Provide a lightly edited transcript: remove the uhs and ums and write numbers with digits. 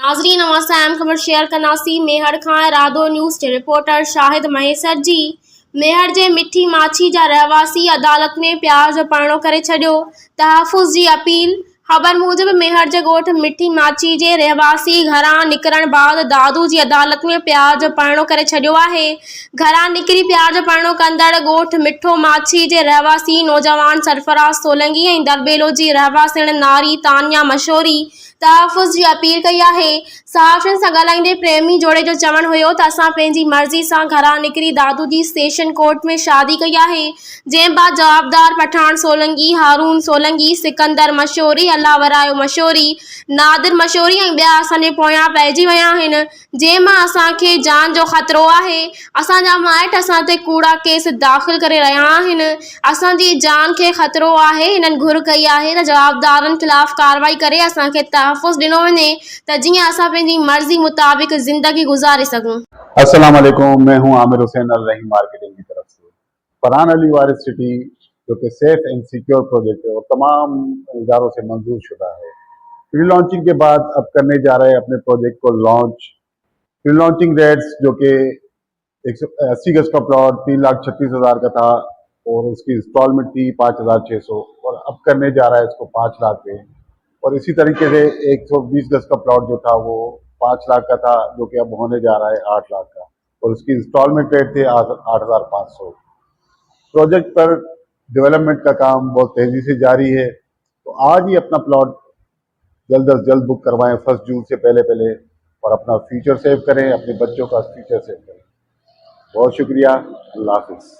नाज़रीन असां अहम ख़बर शेयर कंदासीं मेहर खां। राधो न्यूज़ जे रिपोर्टर शाहिद महेसर जी। मेहर जे मिठी माछी जा रहवासी अदालत में प्यार जो परणो करे छॾियो। तहफ़ुज़ जी अपील। ख़बर मूजिब मेहर जे ॻोठ मिठी माछी जे रहवासी घरां निकिरण बाद दादू जी अदालत में प्यार जो परणो करे छॾियो आहे। घरां निकिरी प्यार जो परणो कंदड़ ॻोठ मिठो माछी जे रहवासी नौजवान सरफराज़ सोलंकी ऐं दरबेलो जी रहवासिण नारी तानिया मशोरी तहफ़ुज़ जी अपील कई आहे। सहाफ़ियुनि सां ॻाल्हाईंदे प्रेमी जोड़े जो चवणु हुयो त असां पंहिंजी मर्ज़ी सां घरां निकिरी दादू जी सेशन कोर्ट में शादी कई आहे। जंहिं बाद जवाबदार पठान सोलंकी, हारून सोलंकी, सिकंदर मशोरी, अल्लाह वरायो मशोरी, नादिर मशोरी ऐं ॿिया असांजे पोयां पइजी विया आहिनि। जंहिं मां असांखे जान जो ख़तरो आहे। असांजा माइट असां ते कूड़ा केस दाख़िल करे रहिया आहिनि। असांजी जान खे ख़तरो आहे। हिननि घुर कई आहे त जवाबदारनि ख़िलाफ़ कार्रवाई करे असांखे तहफ़ुज़ ॾिनो वञे त जीअं असां पंहिंजी मर्ज़ी मुताबिक़ ज़िंदगी गुज़ारे सघूं। अस्सलाम वालेकुम, मैं हूं आमिर हुसैन अल रहीम मार्केटिंग की तरफ से। फरहान अली वारिस सिटी जो कि सेफ एंड सिक्योर प्रोजेक्ट है और तमाम इदारों से मंजूर शुदा है। प्री लॉन्चिंग के बाद अब करने जा रहे हैं अपने प्रोजेक्ट को लॉन्च। प्री लॉन्चिंग रेट्स जो कि 180 गज का प्लॉट 3,36,000 का था और उसकी इंस्टॉलमेंट थी 5,600 और अब करने जा रहा है इसको 5 लाख पे। और इसी तरीके से 120 गज का प्लॉट जो था वो 5 लाख का था जो कि अब होने जा रहा है 8 लाख का और उसकी इंस्टॉलमेंट रेट थे 8,500। प्रोजेक्ट पर डेवलपमेंट का काम बहुत तेजी से जारी है, तो आज ही अपना प्लॉट जल्द अज जल्द बुक करवाएं 1 जून से पहले और अपना फ्यूचर सेव करें, अपने बच्चों का फ्यूचर सेव करें। बहुत शुक्रिया। अल्लाह हाफिज़।